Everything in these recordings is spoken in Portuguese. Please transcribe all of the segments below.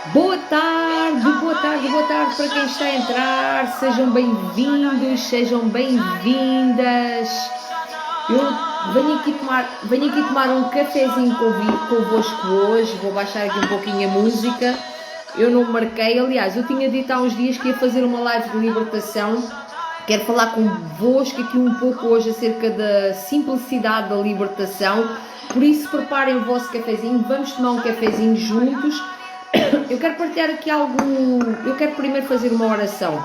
Boa tarde, boa tarde, boa tarde para quem está a entrar. Sejam bem-vindos, sejam bem-vindas. Eu venho aqui tomar um cafezinho convosco hoje. Vou baixar aqui um pouquinho a música. Eu não marquei, aliás, eu tinha dito há uns dias que ia fazer uma live de libertação. Quero falar convosco aqui um pouco hoje acerca da simplicidade da libertação. Por isso, preparem o vosso cafezinho. Vamos tomar um cafezinho juntos. Eu quero partilhar aqui eu quero primeiro fazer uma oração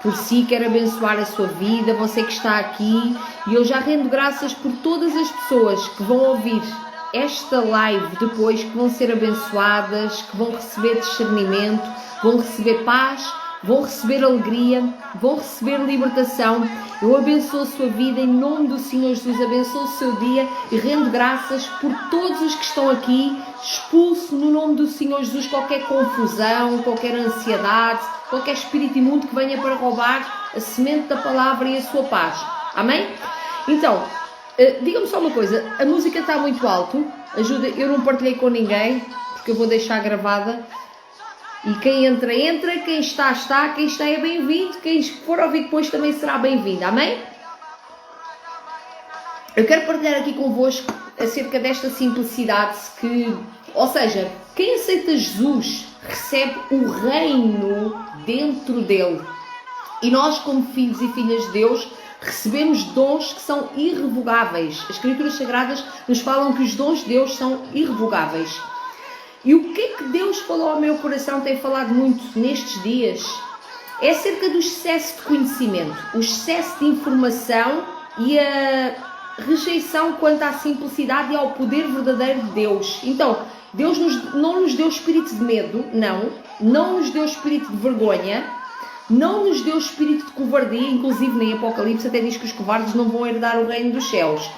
por si, quero abençoar a sua vida, você que está aqui, e eu já rendo graças por todas as pessoas que vão ouvir esta live depois, que vão ser abençoadas, que vão receber discernimento, vão receber paz, vão receber alegria, vão receber libertação. Eu abençoo a sua vida em nome do Senhor Jesus, abençoo o seu dia e rendo graças por todos os que estão aqui. Expulso no nome do Senhor Jesus qualquer confusão, qualquer ansiedade, qualquer espírito imundo que venha para roubar a semente da palavra e a sua paz. Amém? Então, diga-me só uma coisa, a música está muito alto, ajuda, eu não partilhei com ninguém, porque eu vou deixar gravada. E quem entra, entra, quem está, está, quem está é bem-vindo, quem for ouvir depois também será bem-vindo, amém? Eu quero partilhar aqui convosco acerca desta simplicidade que, ou seja, quem aceita Jesus recebe o reino dentro dele. E nós, como filhos e filhas de Deus, recebemos dons que são irrevogáveis. As Escrituras Sagradas nos falam que os dons de Deus são irrevogáveis. E o que é que Deus falou ao meu coração, tem falado muito nestes dias, é acerca do excesso de conhecimento, o excesso de informação e a rejeição quanto à simplicidade e ao poder verdadeiro de Deus. Então, Deus não nos deu espírito de medo, não nos deu espírito de vergonha, não nos deu espírito de covardia, inclusive em Apocalipse até diz que os covardes não vão herdar o reino dos céus,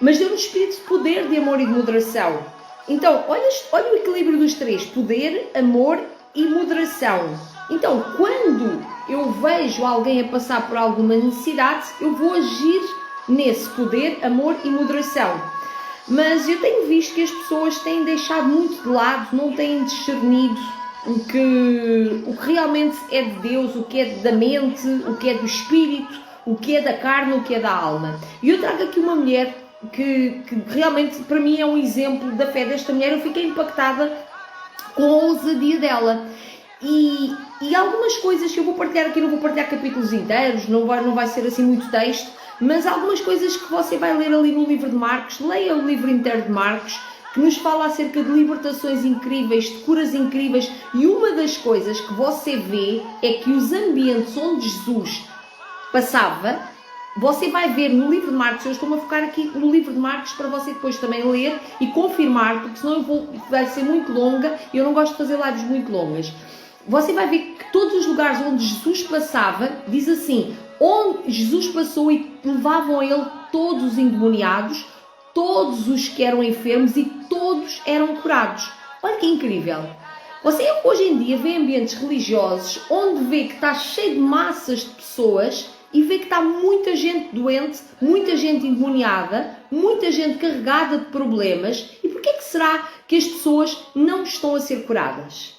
mas deu-nos espírito de poder, de amor e de moderação. Então, olha o equilíbrio dos três, poder, amor e moderação. Então, quando eu vejo alguém a passar por alguma necessidade, eu vou agir nesse poder, amor e moderação. Mas eu tenho visto que as pessoas têm deixado muito de lado, não têm discernido o que realmente é de Deus, o que é da mente, o que é do espírito, o que é da carne, o que é da alma. E eu trago aqui uma mulher que realmente para mim é um exemplo da fé desta mulher. Eu fiquei impactada com a ousadia dela. E algumas coisas que eu vou partilhar aqui, não vou partilhar capítulos inteiros, não vai ser assim muito texto, mas algumas coisas que você vai ler ali no livro de Marcos. Leia o livro inteiro de Marcos, que nos fala acerca de libertações incríveis, de curas incríveis, e uma das coisas que você vê é que os ambientes onde Jesus passava, você vai ver no livro de Marcos. Eu estou-me a focar aqui no livro de Marcos para você depois também ler e confirmar, porque senão vai ser muito longa e eu não gosto de fazer lives muito longas. Você vai ver que todos os lugares onde Jesus passava, diz assim, onde Jesus passou e levavam a ele todos os endemoniados, todos os que eram enfermos e todos eram curados. Olha que incrível! Você hoje em dia vê ambientes religiosos onde vê que está cheio de massas de pessoas e vê que está muita gente doente, muita gente endemoniada, muita gente carregada de problemas. E porquê que será que as pessoas não estão a ser curadas?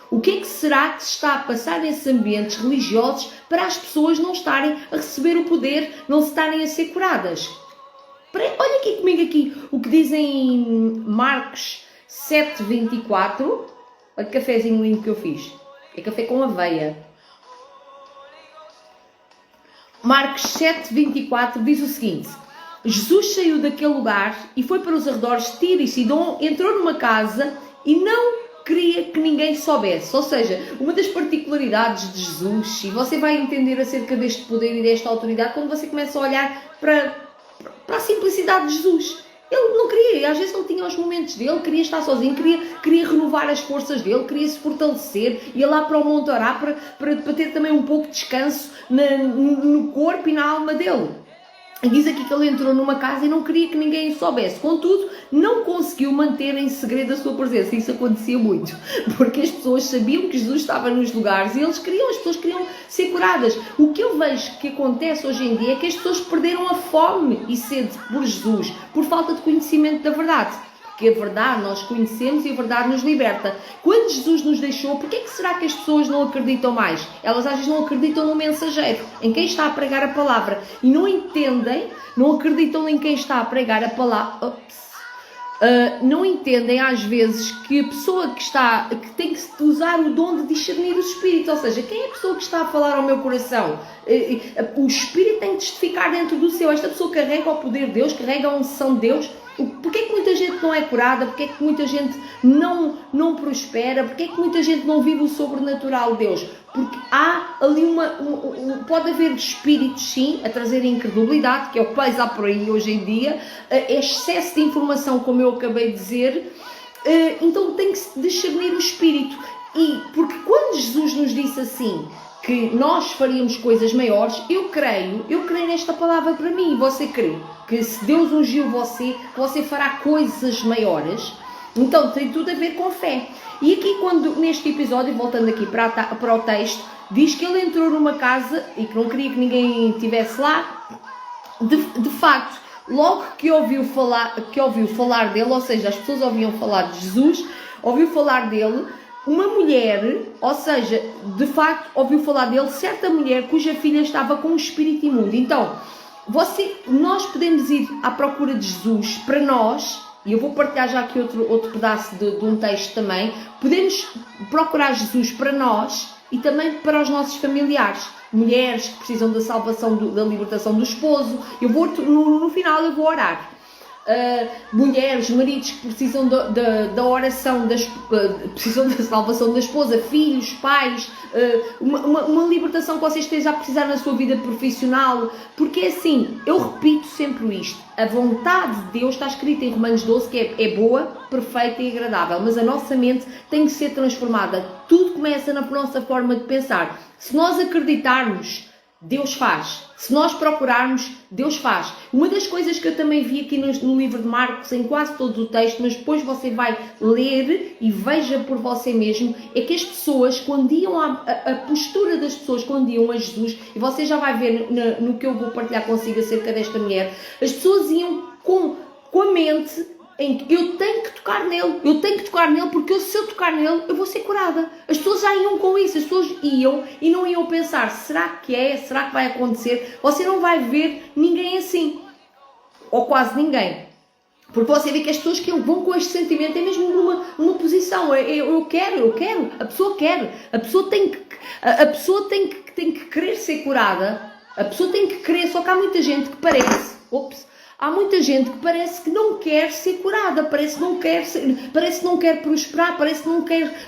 O que é que será que se está a passar nesses ambientes religiosos para as pessoas não estarem a receber o poder, não estarem a ser curadas? Olha aqui comigo aqui o que diz em Marcos 7:24. Olha que cafezinho lindo que eu fiz. É café com aveia. Marcos 7:24 diz o seguinte: Jesus saiu daquele lugar e foi para os arredores de Tiro e Sidom, entrou numa casa e não queria que ninguém soubesse. Ou seja, uma das particularidades de Jesus, e você vai entender acerca deste poder e desta autoridade quando você começa a olhar para a simplicidade de Jesus. Ele não queria, às vezes não tinha os momentos dele, queria estar sozinho, queria renovar as forças dele, queria se fortalecer, ia lá para o monte orar para ter também um pouco de descanso no corpo e na alma dele. E diz aqui que ele entrou numa casa e não queria que ninguém soubesse. Contudo, não conseguiu manter em segredo a sua presença. Isso acontecia muito, porque as pessoas sabiam que Jesus estava nos lugares e as pessoas queriam ser curadas. O que eu vejo que acontece hoje em dia é que as pessoas perderam a fome e sede por Jesus, por falta de conhecimento da verdade. porque a verdade nós conhecemos e a verdade nos liberta. Quando Jesus nos deixou, porquê é que será que as pessoas não acreditam mais? Elas às vezes não acreditam no mensageiro, em quem está a pregar a palavra, e não entendem, não acreditam em quem está a pregar a palavra. Não entendem às vezes que a pessoa que tem que usar o dom de discernir os espíritos, ou seja, quem é a pessoa que está a falar ao meu coração? O espírito tem que testificar dentro do seu. Esta pessoa carrega o poder de Deus, carrega a unção de Deus. Porquê é que muita gente não é curada? Porquê é que muita gente não prospera? Porquê é que muita gente não vive o sobrenatural de Deus? Porque há ali pode haver espíritos, sim, a trazer incredulidade, que é o que mais há por aí hoje em dia, excesso de informação, como eu acabei de dizer, então tem que se discernir o espírito. E porque quando Jesus nos disse assim, que nós faríamos coisas maiores, eu creio nesta palavra para mim. Você crê que se Deus ungiu você, você fará coisas maiores? Então tem tudo a ver com fé. E aqui neste episódio, voltando aqui para o texto, diz que ele entrou numa casa e que não queria que ninguém estivesse lá. De facto, logo que ouviu falar dele, ou seja, as pessoas ouviam falar de Jesus, ouviu falar dele, uma mulher, ou seja, de facto ouviu falar dele, certa mulher cuja filha estava com um espírito imundo. Então, nós podemos ir à procura de Jesus para nós, e eu vou partilhar já aqui outro pedaço de um texto também. Podemos procurar Jesus para nós e também para os nossos familiares, mulheres que precisam da salvação, da libertação do esposo. No final eu vou orar. Mulheres, maridos que precisam da oração, precisam da salvação da esposa, filhos, pais, uma libertação que vocês estejam a precisar na sua vida profissional, porque assim, eu repito sempre isto, a vontade de Deus está escrita em Romanos 12 que é boa, perfeita e agradável, mas a nossa mente tem que ser transformada. Tudo começa na nossa forma de pensar. Se nós acreditarmos, Deus faz. Se nós procurarmos, Deus faz. Uma das coisas que eu também vi aqui no livro de Marcos, em quase todo o texto, mas depois você vai ler e veja por você mesmo, é que as pessoas, quando iam a postura das pessoas quando iam a Jesus, e você já vai ver no que eu vou partilhar consigo acerca desta mulher, as pessoas iam com a mente em que eu tenho que tocar nele, porque se eu tocar nele, eu vou ser curada. As pessoas já iam com isso, as pessoas iam e não iam pensar, será que vai acontecer? Você não vai ver ninguém assim, ou quase ninguém. Porque você vê que as pessoas que vão com este sentimento é mesmo numa posição, eu quero, a pessoa quer, a pessoa tem que querer ser curada, a pessoa tem que querer, só que há muita gente que há muita gente que parece que não quer ser curada, parece que não quer prosperar, parece que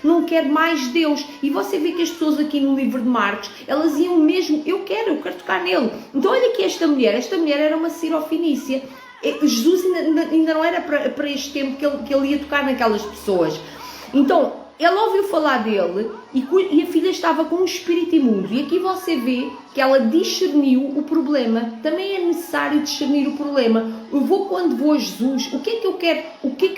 não quer mais Deus. E você vê que as pessoas aqui no livro de Marcos, elas iam mesmo, eu quero tocar nele. Então olha aqui esta mulher era uma Sirofenícia. Jesus ainda não era para este tempo que ele ia tocar naquelas pessoas. Então, ela ouviu falar dele e a filha estava com um espírito imundo. E aqui você vê que ela discerniu o problema. Também é necessário discernir o problema. Quando vou a Jesus, o que é que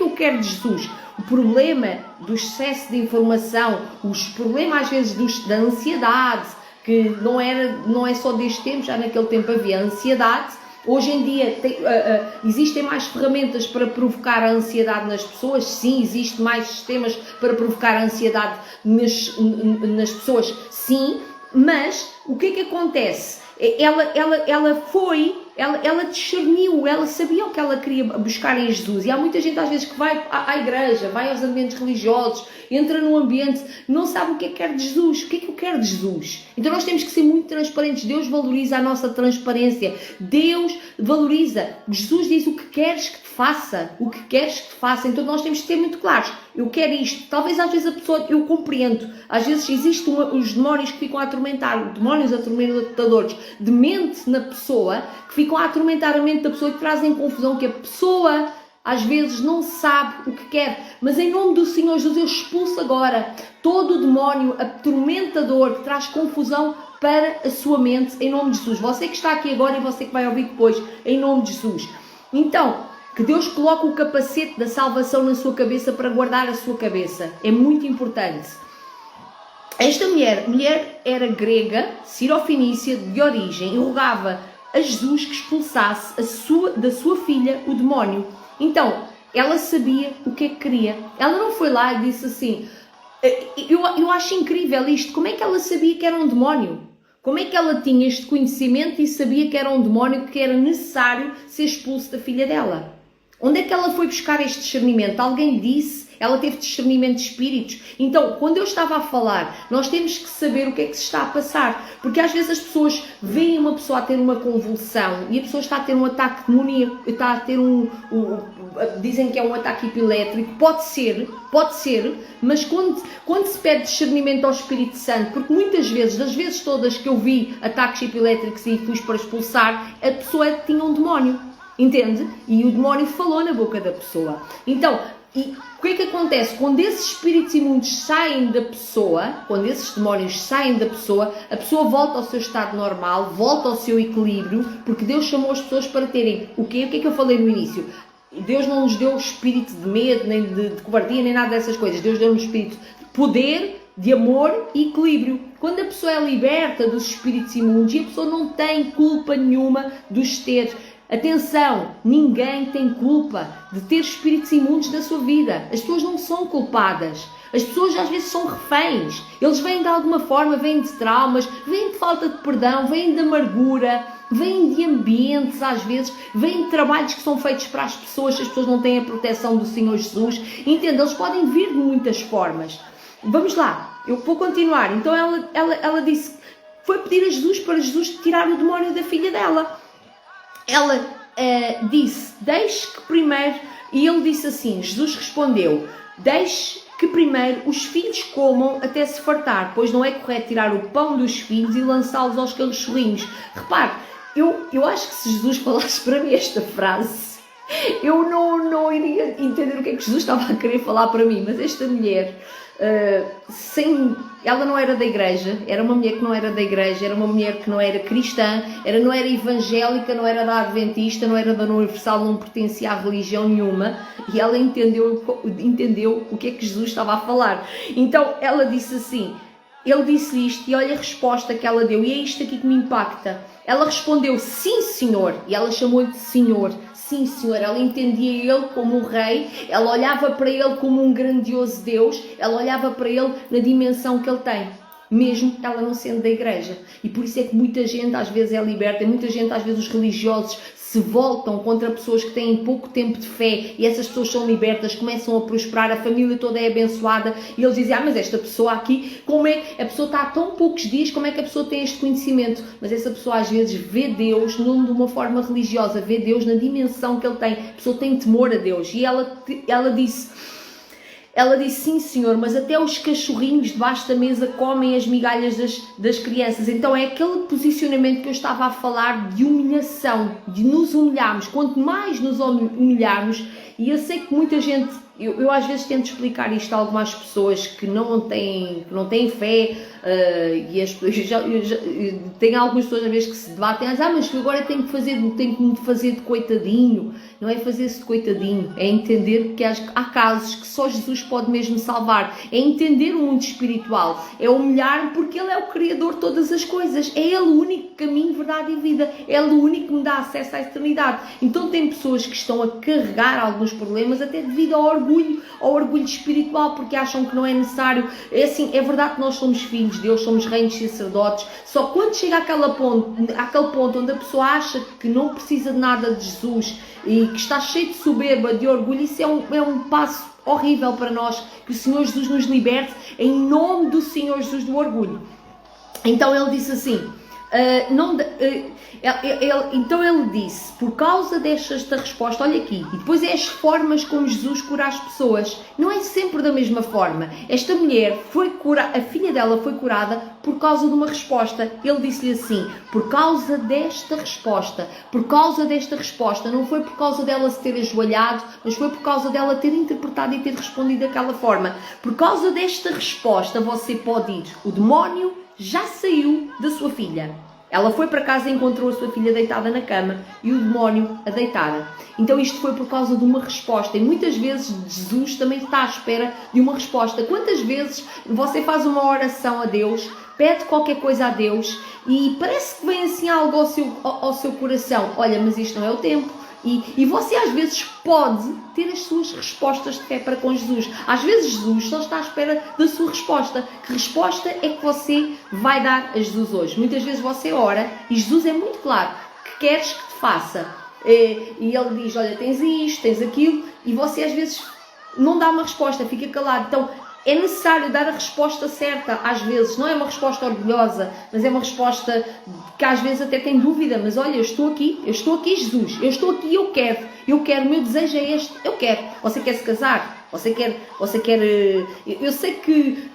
eu quero de Jesus? O problema do excesso de informação, os problemas às vezes da ansiedade, que não é só deste tempo, já naquele tempo havia ansiedade. Hoje em dia existem mais ferramentas para provocar a ansiedade nas pessoas. Sim, existem mais sistemas para provocar a ansiedade nas pessoas. Sim, mas o que é que acontece? Ela discerniu, ela sabia o que ela queria buscar em Jesus. E há muita gente às vezes que vai à igreja, vai aos ambientes religiosos, entra num ambiente, não sabe o que é que quer de Jesus. O que é que eu quero de Jesus? Então nós temos que ser muito transparentes. Deus valoriza a nossa transparência. Deus valoriza. Jesus diz o que queres que te faça. O que queres que te faça. Então nós temos que ser muito claros. Eu quero isto. Talvez às vezes a pessoa, eu compreendo. Às vezes existem os demónios que ficam a atormentar. Demónios atormentadores de mente na pessoa, que ficam a atormentar a mente da pessoa e que trazem confusão, que a pessoa às vezes não sabe o que quer, mas em nome do Senhor Jesus eu expulso agora todo o demónio atormentador que traz confusão para a sua mente, em nome de Jesus. Você que está aqui agora e você que vai ouvir depois, em nome de Jesus. Então, que Deus coloque o capacete da salvação na sua cabeça para guardar a sua cabeça. É muito importante. Esta mulher era grega, Sirofenícia de origem, e rogava a Jesus que expulsasse da sua filha o demónio. Então, ela sabia o que é que queria. Ela não foi lá e disse assim, eu acho incrível isto, como é que ela sabia que era um demónio? Como é que ela tinha este conhecimento e sabia que era um demónio que era necessário ser expulso da filha dela? Onde é que ela foi buscar este discernimento? Alguém disse? Ela teve discernimento de espíritos? Então, quando eu estava a falar, nós temos que saber o que é que se está a passar. Porque às vezes as pessoas veem uma pessoa a ter uma convulsão e a pessoa está a ter um ataque demoníaco, está a ter dizem que é um ataque epilétrico. Pode ser, mas quando se pede discernimento ao Espírito Santo, porque muitas vezes, das vezes todas que eu vi ataques epilétricos e fui para expulsar, a pessoa tinha um demónio. Entende? E o demónio falou na boca da pessoa. Então, e o que é que acontece? Quando esses espíritos imundos saem da pessoa, quando esses demónios saem da pessoa, a pessoa volta ao seu estado normal, volta ao seu equilíbrio, porque Deus chamou as pessoas para terem o quê? O que é que eu falei no início? Deus não nos deu espírito de medo, nem de covardia, nem nada dessas coisas. Deus deu-nos espírito de poder, de amor e equilíbrio. Quando a pessoa é liberta dos espíritos imundos e a pessoa não tem culpa nenhuma dos ter. Atenção, ninguém tem culpa de ter espíritos imundos na sua vida. As pessoas não são culpadas. As pessoas às vezes são reféns. Eles vêm de alguma forma, vêm de traumas, vêm de falta de perdão, vêm de amargura, vêm de ambientes às vezes, vêm de trabalhos que são feitos para as pessoas não têm a proteção do Senhor Jesus. Entende? Eles podem vir de muitas formas. Vamos lá, eu vou continuar. Então ela disse, foi pedir a Jesus para Jesus tirar o demónio da filha dela. Ela disse, deixe que primeiro, e ele disse assim, Jesus respondeu, deixe que primeiro os filhos comam até se fartar, pois não é correto tirar o pão dos filhos e lançá-los aos cachorrinhos. Repare, eu acho que se Jesus falasse para mim esta frase, eu não iria entender o que é que Jesus estava a querer falar para mim, mas esta mulher... ela não era da igreja, era uma mulher que não era da igreja, era uma mulher que não era cristã, não era evangélica, não era da adventista, não era da universal, não pertencia a religião nenhuma, e ela entendeu o que é que Jesus estava a falar. Então ela disse assim, ele disse isto e olha a resposta que ela deu, e é isto aqui que me impacta. Ela respondeu, sim senhor, e ela chamou-lhe de senhor. Sim, senhor, ela entendia ele como um rei, ela olhava para ele como um grandioso Deus, ela olhava para ele na dimensão que ele tem, mesmo ela não sendo da igreja. E por isso é que muita gente às vezes é liberta, muita gente às vezes os religiosos se voltam contra pessoas que têm pouco tempo de fé e essas pessoas são libertas, começam a prosperar, a família toda é abençoada e eles dizem, mas esta pessoa aqui, como é que a pessoa está há tão poucos dias, como é que a pessoa tem este conhecimento? Mas essa pessoa às vezes vê Deus não de uma forma religiosa, vê Deus na dimensão que ele tem, a pessoa tem temor a Deus. E ela disse, sim senhor, mas até os cachorrinhos debaixo da mesa comem as migalhas das crianças. Então é aquele posicionamento que eu estava a falar de humilhação, de nos humilharmos. Quanto mais nos humilharmos, e eu sei que muita gente, eu às vezes tento explicar isto a algumas pessoas que não têm fé, e as pessoas, tem algumas pessoas às vezes que se debatem, mas agora tenho que me fazer de coitadinho. Não é fazer-se de coitadinho, é entender que há casos que só Jesus pode mesmo salvar, é entender o mundo espiritual, é humilhar-me porque Ele é o Criador de todas as coisas, é Ele o único caminho, verdade e vida, é Ele o único que me dá acesso à eternidade. Então tem pessoas que estão a carregar alguns problemas até devido ao orgulho espiritual, porque acham que não é necessário. É assim, é verdade que nós somos filhos de Deus, somos reinos sacerdotes, só quando chega àquele ponto onde a pessoa acha que não precisa de nada de Jesus e que está cheio de soberba, de orgulho, isso é um passo horrível para nós, que o Senhor Jesus nos liberte em nome do Senhor Jesus do orgulho. Então ele disse assim, então ele disse, por causa desta resposta, olha aqui, e depois é as formas como Jesus cura as pessoas, não é sempre da mesma forma. Esta mulher a filha dela foi curada por causa de uma resposta. Ele disse-lhe assim, por causa desta resposta, não foi por causa dela se ter ajoelhado, mas foi por causa dela ter interpretado e ter respondido daquela forma. Por causa desta resposta você pode ir, o demónio já saiu da sua filha. Ela foi para casa e encontrou a sua filha deitada na cama e o demónio a deitada. Então isto foi por causa de uma resposta. E muitas vezes Jesus também está à espera de uma resposta. Quantas vezes você faz uma oração a Deus, pede qualquer coisa a Deus e parece que vem assim algo ao seu coração. Olha, mas isto não é o tempo. E você às vezes pode ter as suas respostas de fé para com Jesus. Às vezes Jesus só está à espera da sua resposta. Que resposta é que você vai dar a Jesus hoje? Muitas vezes você ora e Jesus é muito claro que queres que te faça. E ele diz, olha, tens isto, tens aquilo, e você às vezes não dá uma resposta, fica calado. Então é necessário dar a resposta certa às vezes. Não é uma resposta orgulhosa, mas é uma resposta que às vezes até tem dúvida. Mas olha, eu estou aqui Jesus, eu estou aqui, eu quero, o meu desejo é este, eu quero. Você quer se casar? Você quer, eu sei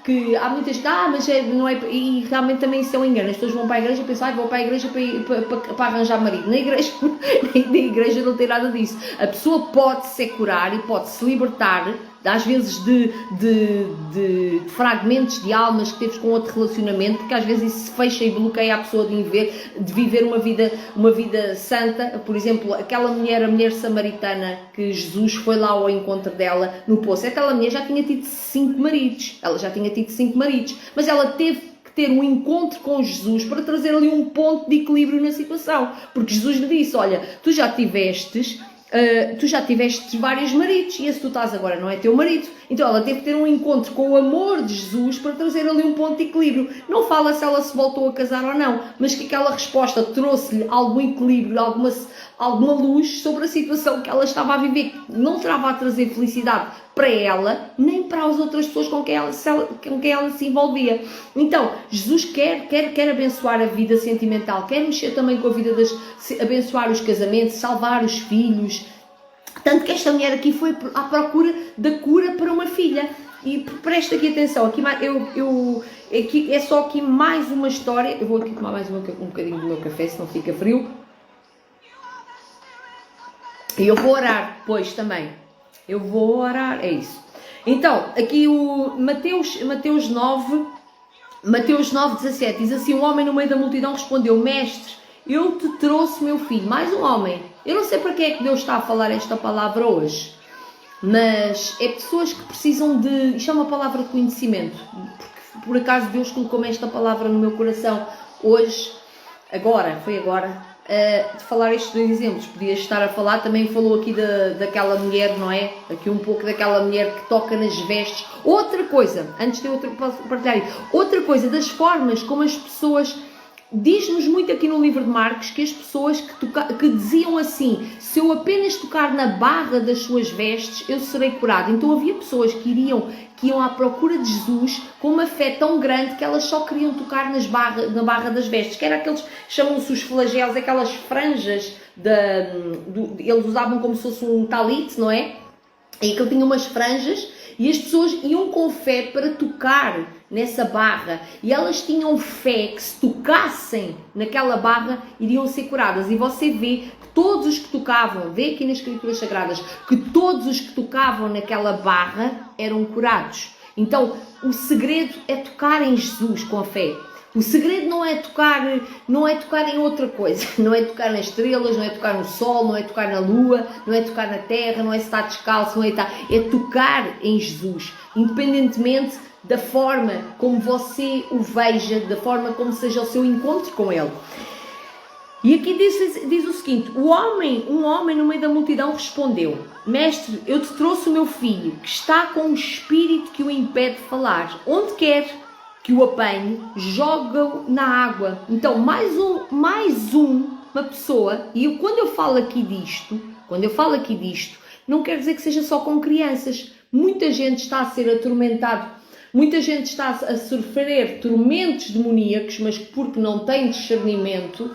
que há muitas, mas não é, e realmente também isso é um engano. As pessoas vão para a igreja e pensam, vou para a igreja para arranjar marido. Na igreja não tem nada disso. A pessoa pode se curar e pode se libertar, às vezes de fragmentos de almas que teve com outro relacionamento, porque às vezes isso se fecha e bloqueia a pessoa de viver uma vida santa. Por exemplo, aquela mulher, a mulher samaritana, que Jesus foi lá ao encontro dela no poço, aquela mulher já tinha tido 5 maridos, mas ela teve que ter um encontro com Jesus para trazer ali um ponto de equilíbrio na situação, porque Jesus lhe disse, olha, tu já tiveste vários maridos e esse tu estás agora não é teu marido. Então ela teve que ter um encontro com o amor de Jesus para trazer ali um ponto de equilíbrio. Não fala se ela se voltou a casar ou não, mas que aquela resposta trouxe-lhe algum equilíbrio, alguma luz sobre a situação que ela estava a viver, que não estava a trazer felicidade para ela, nem para as outras pessoas com quem ela se envolvia. Então, Jesus quer abençoar a vida sentimental, quer mexer também com a vida abençoar os casamentos, salvar os filhos. Tanto que esta mulher aqui foi à procura da cura para uma filha. E presta aqui atenção, aqui é só aqui mais uma história. Eu vou aqui tomar mais um bocadinho do meu café, senão fica frio. E eu vou orar depois também. Eu vou orar, é isso. Então, aqui o Mateus 9:17 diz assim, um homem no meio da multidão respondeu, mestre, eu te trouxe meu filho. Mais um homem. Eu não sei para que é que Deus está a falar esta palavra hoje, mas é pessoas que precisam de... Isto é uma palavra de conhecimento, porque por acaso Deus colocou-me esta palavra no meu coração hoje, foi agora, de falar estes 2 exemplos. Podia estar a falar, também falou aqui daquela mulher, não é? Aqui um pouco daquela mulher que toca nas vestes. Outra coisa, antes de eu partilhar, outra coisa, das formas como as pessoas... Diz-nos muito aqui no livro de Marcos que as pessoas que diziam assim, se eu apenas tocar na barra das suas vestes, eu serei curado. Então havia pessoas que iam à procura de Jesus com uma fé tão grande que elas só queriam tocar na barra das vestes, que era aqueles, chamam-se os flagelos, aquelas franjas, eles usavam como se fosse um talite, não é? E aquilo tinha umas franjas, e as pessoas iam com fé para tocar nessa barra, e elas tinham fé que se tocassem naquela barra iriam ser curadas. E você vê que todos os que tocavam, vê aqui nas Escrituras Sagradas, que todos os que tocavam naquela barra eram curados. Então o segredo é tocar em Jesus com a fé. O segredo não é tocar em outra coisa, não é tocar nas estrelas, não é tocar no sol, não é tocar na lua, não é tocar na terra, não é estar descalço, é tocar em Jesus, independentemente da forma como você o veja, da forma como seja o seu encontro com Ele. E aqui diz o seguinte, um homem no meio da multidão respondeu, mestre, eu te trouxe o meu filho, que está com um espírito que o impede de falar, onde quer que o apanhe, joga-o na água. Então, mais uma pessoa, e quando eu falo aqui disto, não quer dizer que seja só com crianças. Muita gente está a ser atormentado, muita gente está a sofrer tormentos demoníacos, mas porque não tem discernimento,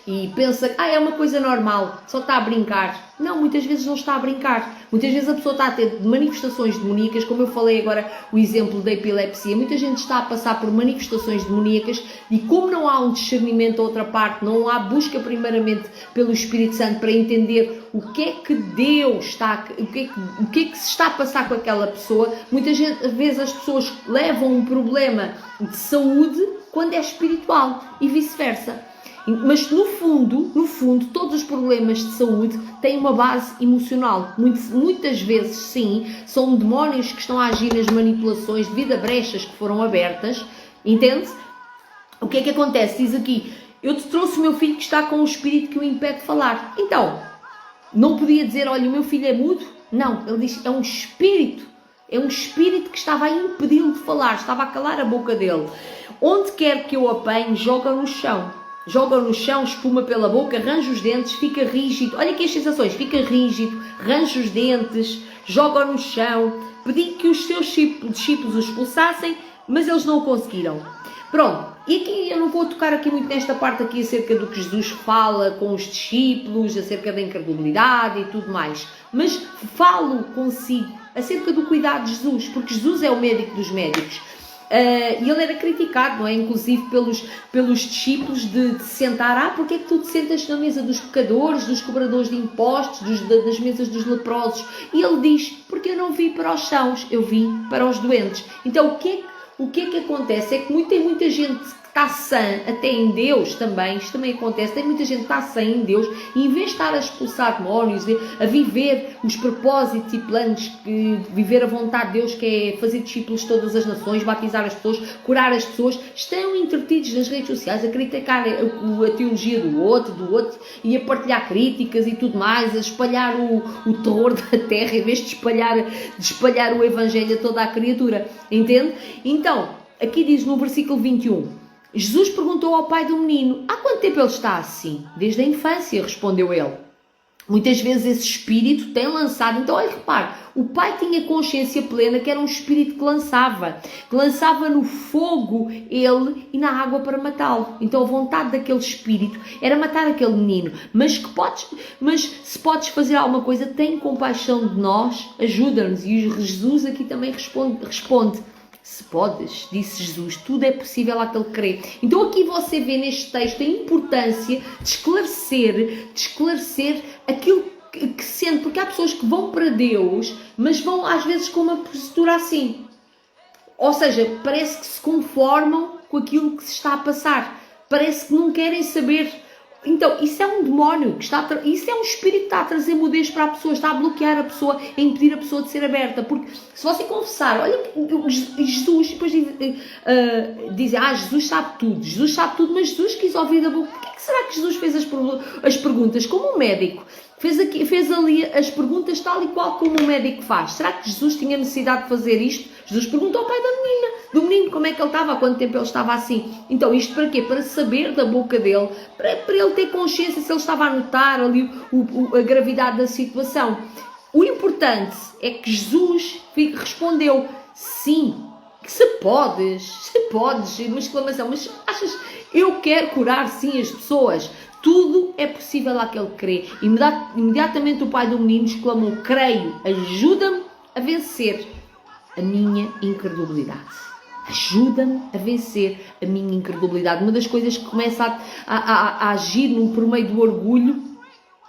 e pensa que é uma coisa normal, só está a brincar. Não, muitas vezes não está a brincar. Muitas vezes a pessoa está a ter manifestações demoníacas, como eu falei agora, o exemplo da epilepsia. Muita gente está a passar por manifestações demoníacas e como não há um discernimento da outra parte, não há busca primeiramente pelo Espírito Santo para entender o que é que Deus está, o que é que se está a passar com aquela pessoa. Muitas vezes as pessoas levam um problema de saúde quando é espiritual e vice-versa. Mas no fundo, todos os problemas de saúde têm uma base emocional. Muitas vezes, sim, são demónios que estão a agir nas manipulações devido a brechas que foram abertas. Entende? O que é que acontece? Diz aqui, eu te trouxe o meu filho que está com um espírito que o impede de falar. Então, não podia dizer, olha, o meu filho é mudo? Não, ele diz, é um espírito que estava a impedi-lo de falar, estava a calar a boca dele. Onde quer que eu apanhe, joga no chão, espuma pela boca, arranja os dentes, fica rígido, olha aqui as sensações, fica rígido, arranja os dentes, joga no chão. Pedi que os seus discípulos o expulsassem, mas eles não o conseguiram. Pronto, e aqui eu não vou tocar aqui muito nesta parte aqui acerca do que Jesus fala com os discípulos, acerca da incredulidade e tudo mais, mas falo consigo acerca do cuidado de Jesus, porque Jesus é o médico dos médicos. E ele era criticado, não é? Inclusive pelos discípulos de sentar, porque é que tu te sentas na mesa dos pecadores, dos cobradores de impostos, das mesas dos leprosos? E ele diz, porque eu não vim para os sãos, eu vim para os doentes. Então o que é que acontece? É que tem muita gente que está sã, até em Deus também, isto também acontece, tem muita gente que está sã em Deus, e em vez de estar a expulsar demónios, a viver os propósitos e planos, viver a vontade de Deus, que é fazer discípulos de todas as nações, batizar as pessoas, curar as pessoas, estão entretidos nas redes sociais a criticar a teologia do outro, e a partilhar críticas e tudo mais, a espalhar o terror da terra, em vez de espalhar o evangelho a toda a criatura, entende? Então, aqui diz no versículo 21, Jesus perguntou ao pai do menino, há quanto tempo ele está assim? Desde a infância, respondeu ele. Muitas vezes esse espírito tem lançado, então olha, repare, o pai tinha consciência plena que era um espírito que lançava no fogo ele e na água para matá-lo. Então a vontade daquele espírito era matar aquele menino, mas se podes fazer alguma coisa, tem compaixão de nós, ajuda-nos. E Jesus aqui também responde, se podes, disse Jesus, tudo é possível àquele que crê. Então aqui você vê neste texto a importância de esclarecer aquilo que sente, porque há pessoas que vão para Deus, mas vão às vezes com uma postura assim. Ou seja, parece que se conformam com aquilo que se está a passar. Parece que não querem saber. Então, isso é um demónio, isso é um espírito que está a trazer mudez para a pessoa, está a bloquear a pessoa, a impedir a pessoa de ser aberta. Porque se você confessar, olha, Jesus, depois dizem, Jesus sabe tudo, mas Jesus quis ouvir da boca. Porquê que será que Jesus fez as perguntas? Como um médico. Fez ali as perguntas tal e qual como um médico faz. Será que Jesus tinha necessidade de fazer isto? Jesus perguntou ao pai do menino como é que ele estava, há quanto tempo ele estava assim. Então isto para quê? Para saber da boca dele, para ele ter consciência se ele estava a notar ali a gravidade da situação. O importante é que Jesus respondeu, sim, que se podes, uma exclamação, mas achas, eu quero curar sim as pessoas. Tudo é possível àquele que crê. Imediatamente o pai do menino exclamou, creio, ajuda-me a vencer a minha incredulidade. Ajuda-me a vencer a minha incredulidade. Uma das coisas que começa a agir por meio do orgulho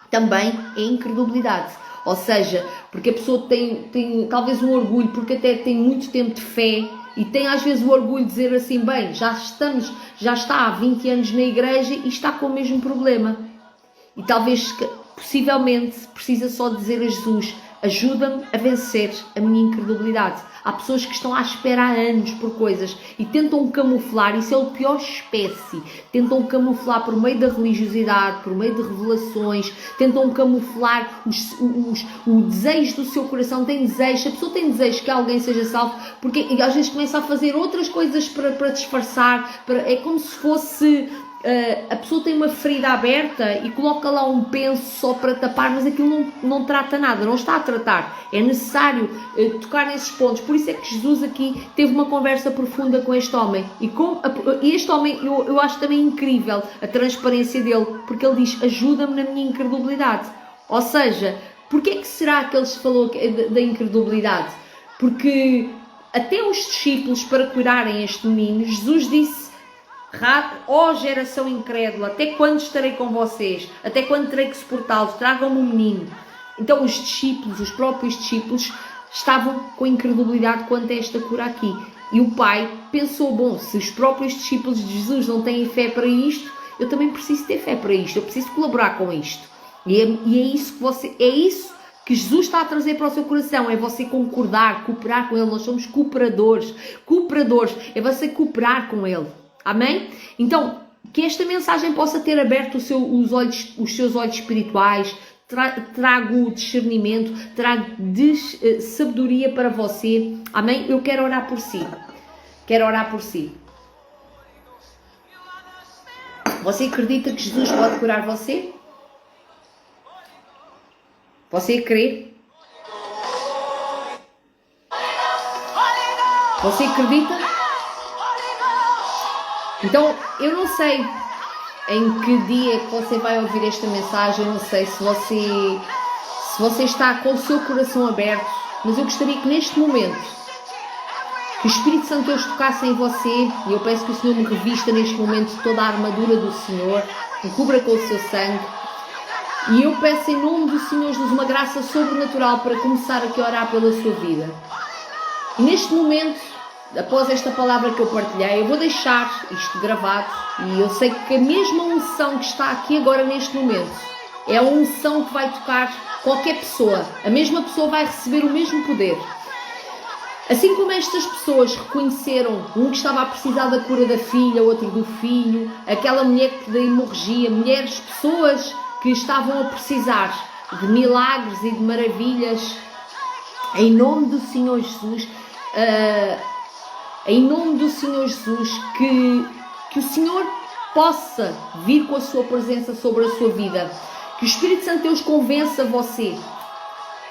também é a incredulidade. Ou seja, porque a pessoa tem talvez um orgulho, porque até tem muito tempo de fé, e tem às vezes o orgulho de dizer assim, bem, já está há 20 anos na igreja e está com o mesmo problema. E talvez, possivelmente, precisa só dizer a Jesus, ajuda-me a vencer a minha incredulidade. Há pessoas que estão à espera há anos por coisas e tentam camuflar, isso é o pior espécie, tentam camuflar por meio da religiosidade, por meio de revelações, tentam camuflar o desejo do seu coração, tem desejo, a pessoa tem desejo que alguém seja salvo, porque às vezes começa a fazer outras coisas para disfarçar, é como se fosse... a pessoa tem uma ferida aberta e coloca lá um penso só para tapar, mas aquilo não trata nada, não está a tratar. É necessário tocar nesses pontos. Por isso é que Jesus aqui teve uma conversa profunda com este homem. E este homem, eu acho também incrível a transparência dele, porque ele diz, ajuda-me na minha incredulidade. Ou seja, porquê é que será que ele falou da incredulidade? Porque até os discípulos, para curarem este menino, Jesus disse, ó geração incrédula, até quando estarei com vocês? Até quando terei que suportá-los? Tragam-me um menino. Então os próprios discípulos, estavam com incredulidade quanto a esta cura aqui. E o pai pensou, bom, se os próprios discípulos de Jesus não têm fé para isto, eu também preciso ter fé para isto, eu preciso colaborar com isto. E é isso que Jesus está a trazer para o seu coração, é você concordar, cooperar com Ele. Nós somos cooperadores, é você cooperar com Ele. Amém? Então, que esta mensagem possa ter aberto os seus olhos espirituais, trago discernimento, trago sabedoria para você. Amém? Eu quero orar por si. Quero orar por si. Você acredita que Jesus pode curar você? Você crê? Você acredita? Então, eu não sei em que dia que você vai ouvir esta mensagem, eu não sei se você está com o seu coração aberto, mas eu gostaria que neste momento, que o Espírito Santo Deus tocasse em você, e eu peço que o Senhor me revista neste momento toda a armadura do Senhor, me cubra com o seu sangue, e eu peço em nome do Senhor Jesus uma graça sobrenatural para começar aqui a orar pela sua vida. E neste momento, após esta palavra que eu partilhei, eu vou deixar isto gravado, e eu sei que a mesma unção que está aqui agora neste momento é a unção que vai tocar qualquer pessoa. A mesma pessoa vai receber o mesmo poder. Assim como estas pessoas reconheceram, um que estava a precisar da cura da filha, outro do filho, aquela mulher da hemorragia, pessoas que estavam a precisar de milagres e de maravilhas, em nome do Senhor Jesus, em nome do Senhor Jesus, que o Senhor possa vir com a sua presença sobre a sua vida, que o Espírito Santo Deus convença você.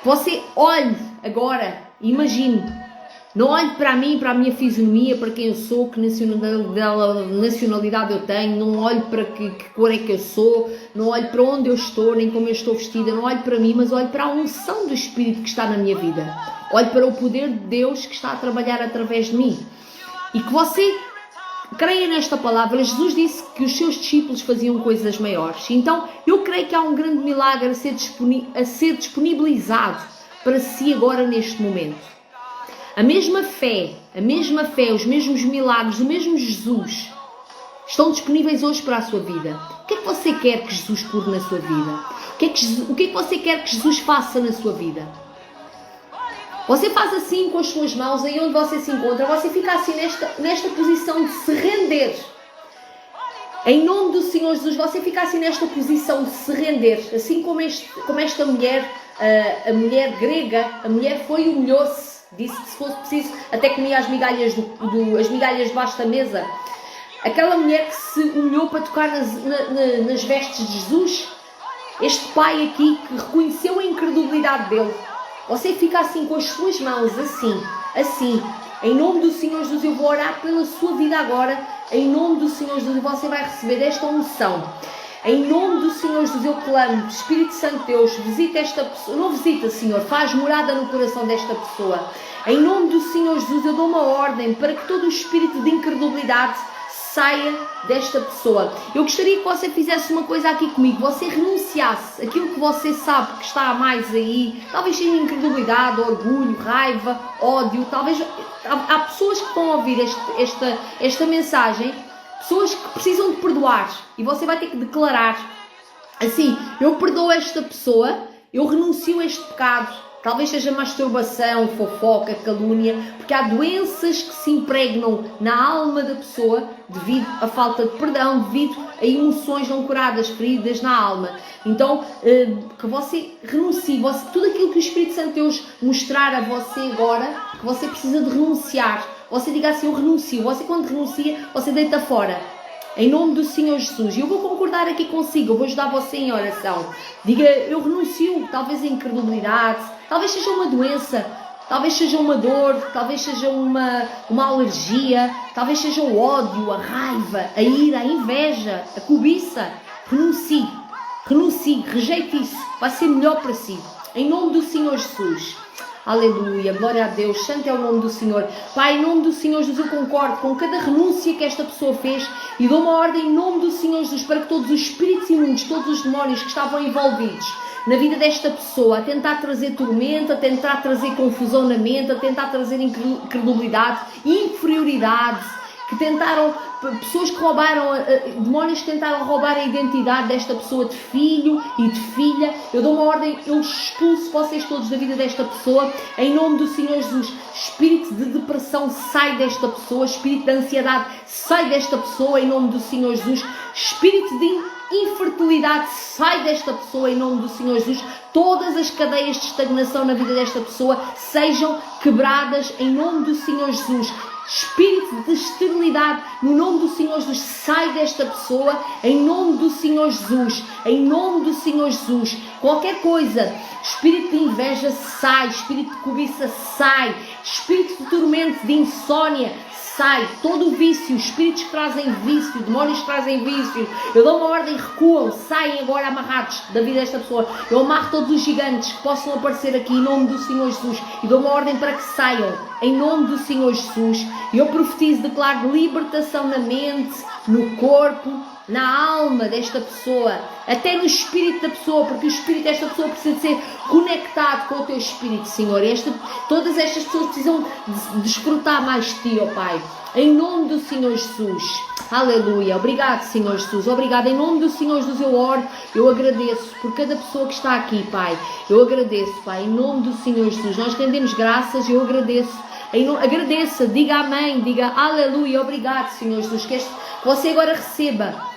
Você olhe agora, imagine, não olhe para mim, para a minha fisionomia, para quem eu sou, que nacionalidade eu tenho, não olhe para que cor é que eu sou, não olhe para onde eu estou, nem como eu estou vestida, não olhe para mim, mas olhe para a unção do Espírito que está na minha vida. Olhe para o poder de Deus que está a trabalhar através de mim. E que você creia nesta palavra. Jesus disse que os seus discípulos faziam coisas maiores. Então, eu creio que há um grande milagre a ser disponibilizado para si agora neste momento. A mesma fé, os mesmos milagres, o mesmo Jesus estão disponíveis hoje para a sua vida. O que é que você quer que Jesus cure na sua vida? O que é que você quer que Jesus faça na sua vida? Você faz assim com as suas mãos, aí onde você se encontra, você fica assim nesta posição de se render. Em nome do Senhor Jesus, você fica assim nesta posição de se render. Assim como esta mulher, a mulher grega, a mulher foi e humilhou-se. Disse que se fosse preciso, até comia as migalhas debaixo da mesa. Aquela mulher que se humilhou para tocar nas vestes de Jesus. Este pai aqui que reconheceu a incredulidade dele. Você fica assim com as suas mãos, assim. Em nome do Senhor Jesus, eu vou orar pela sua vida agora. Em nome do Senhor Jesus, você vai receber esta unção. Em nome do Senhor Jesus, eu clamo, Espírito Santo Deus, visita esta pessoa. Não visita, Senhor, faz morada no coração desta pessoa. Em nome do Senhor Jesus, eu dou uma ordem para que todo o espírito de incredulidade saia desta pessoa. Eu gostaria que você fizesse uma coisa aqui comigo, você renunciasse aquilo que você sabe que está a mais aí, talvez seja incredulidade, orgulho, raiva, ódio, talvez há pessoas que estão a ouvir esta mensagem, pessoas que precisam de perdoar, e você vai ter que declarar assim: eu perdoo esta pessoa, eu renuncio a este pecado. Talvez seja masturbação, fofoca, calúnia, porque há doenças que se impregnam na alma da pessoa devido à falta de perdão, devido a emoções não curadas, feridas na alma. Então, que você renuncie, tudo aquilo que o Espírito Santo Deus mostrar a você agora, que você precisa de renunciar. Você diga assim: eu renuncio. Você, quando renuncia, você deita fora. Em nome do Senhor Jesus. E eu vou concordar aqui consigo, eu vou ajudar você em oração. Diga: eu renuncio, talvez a incredulidade, talvez seja uma doença, talvez seja uma dor, talvez seja uma alergia, talvez seja o ódio, a raiva, a ira, a inveja, a cobiça. Renuncie, rejeite isso, vai ser melhor para si. Em nome do Senhor Jesus. Aleluia, glória a Deus, santo é o nome do Senhor. Pai, em nome do Senhor Jesus, eu concordo com cada renúncia que esta pessoa fez e dou uma ordem em nome do Senhor Jesus para que todos os espíritos imundos, todos os demónios que estavam envolvidos na vida desta pessoa, a tentar trazer tormento, a tentar trazer confusão na mente, a tentar trazer incredulidade, inferioridade, que tentaram, pessoas que roubaram, demónios que tentaram roubar a identidade desta pessoa de filho e de filha. Eu dou uma ordem, eu expulso vocês todos da vida desta pessoa, em nome do Senhor Jesus. Espírito de depressão sai desta pessoa, espírito de ansiedade sai desta pessoa, em nome do Senhor Jesus. Espírito de infertilidade sai desta pessoa, em nome do Senhor Jesus. Todas as cadeias de estagnação na vida desta pessoa sejam quebradas, em nome do Senhor Jesus. Espírito de esterilidade, no nome do Senhor Jesus, sai desta pessoa, em nome do Senhor Jesus, em nome do Senhor Jesus. Qualquer coisa, espírito de inveja sai, espírito de cobiça sai, espírito de tormento, de insónia sai, todo o vício, espíritos que trazem vício, demónios que trazem vício, eu dou uma ordem, recuam, saem agora amarrados da vida desta pessoa. Eu amarro todos os gigantes que possam aparecer aqui, em nome do Senhor Jesus, e dou uma ordem para que saiam, em nome do Senhor Jesus. E eu profetizo, declaro libertação na mente, no corpo, na alma desta pessoa, até no espírito da pessoa, porque o espírito desta pessoa precisa de ser conectado com o teu espírito, Senhor. Todas estas pessoas precisam desfrutar mais de ti, ó Pai, em nome do Senhor Jesus. Aleluia. Obrigado, Senhor Jesus. Obrigado. Em nome do Senhor Jesus eu oro, eu agradeço por cada pessoa que está aqui, Pai. Eu agradeço, Pai, em nome do Senhor Jesus. Nós rendemos graças, eu agradeço. Agradeça, diga amém, diga aleluia. Obrigado, Senhor Jesus. Que você agora receba.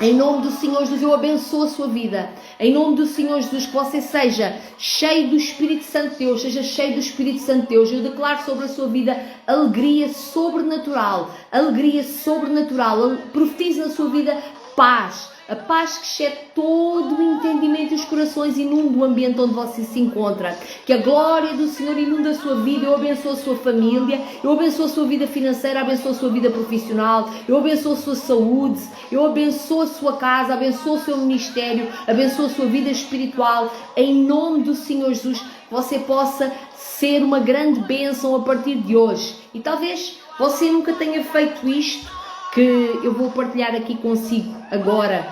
Em nome do Senhor Jesus, eu abençoo a sua vida. Em nome do Senhor Jesus, que você seja cheio do Espírito Santo de Deus, seja cheio do Espírito Santo de Deus. Eu declaro sobre a sua vida alegria sobrenatural, alegria sobrenatural. Profetizo na sua vida paz, a paz que excede todo o entendimento e os corações, inunda o ambiente onde você se encontra. Que a glória do Senhor inunda a sua vida. Eu abençoo a sua família, eu abençoo a sua vida financeira, abençoo a sua vida profissional, eu abençoo a sua saúde, eu abençoo a sua casa, abençoo o seu ministério, abençoo a sua vida espiritual. Em nome do Senhor Jesus, você possa ser uma grande bênção a partir de hoje. E talvez você nunca tenha feito isto, que eu vou partilhar aqui consigo agora.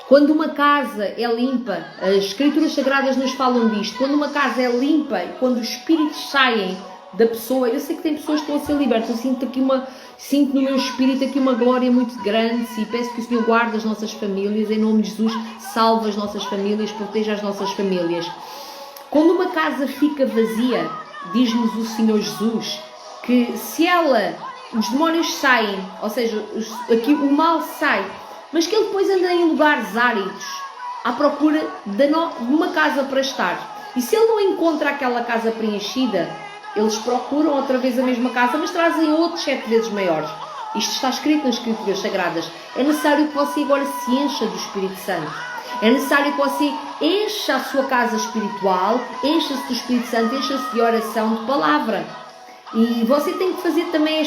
Quando uma casa é limpa, as Escrituras Sagradas nos falam disto, quando uma casa é limpa, quando os espíritos saem da pessoa, eu sei que tem pessoas que estão a ser libertas, eu sinto no meu espírito aqui uma glória muito grande, e peço que o Senhor guarde as nossas famílias, em nome de Jesus, salve as nossas famílias, proteja as nossas famílias. Quando uma casa fica vazia, diz-nos o Senhor Jesus, que se os demónios saem, ou seja, aqui o mal sai, mas que ele depois anda em lugares áridos, à procura de uma casa para estar. E se ele não encontra aquela casa preenchida, eles procuram outra vez a mesma casa, mas trazem outros 7 vezes maiores. Isto está escrito nas Escrituras Sagradas. É necessário que você agora se encha do Espírito Santo. É necessário que você encha a sua casa espiritual, encha-se do Espírito Santo, encha-se de oração, de palavra. E você tem que fazer também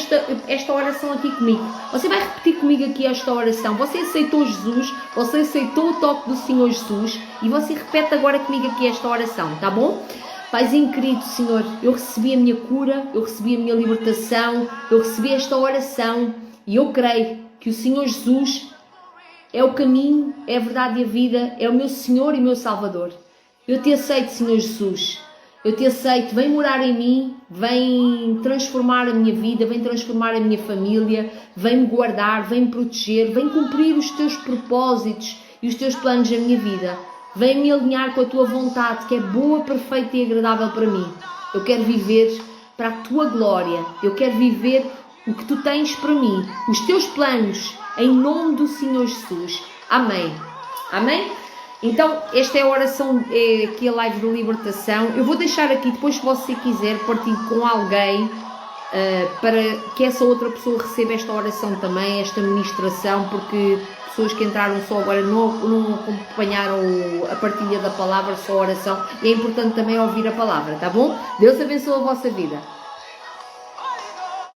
esta oração aqui comigo. Você vai repetir comigo aqui esta oração. Você aceitou Jesus, você aceitou o toque do Senhor Jesus, e você repete agora comigo aqui esta oração, tá bom? Paizinho querido, Senhor, eu recebi a minha cura, eu recebi a minha libertação, eu recebi esta oração, e eu creio que o Senhor Jesus é o caminho, é a verdade e a vida, é o meu Senhor e meu Salvador. Eu te aceito, Senhor Jesus. Eu te aceito, vem morar em mim, vem transformar a minha vida, vem transformar a minha família, vem me guardar, vem me proteger, vem cumprir os teus propósitos e os teus planos na minha vida. Vem me alinhar com a tua vontade, que é boa, perfeita e agradável para mim. Eu quero viver para a tua glória, eu quero viver o que tu tens para mim, os teus planos, em nome do Senhor Jesus. Amém. Amém? Então, esta é a oração, é aqui a live de libertação. Eu vou deixar aqui, depois se você quiser, partilhe com alguém, para que essa outra pessoa receba esta oração também, esta ministração, porque pessoas que entraram só agora não acompanharam a partilha da palavra, só a oração, e é importante também ouvir a palavra, tá bom? Deus abençoe a vossa vida.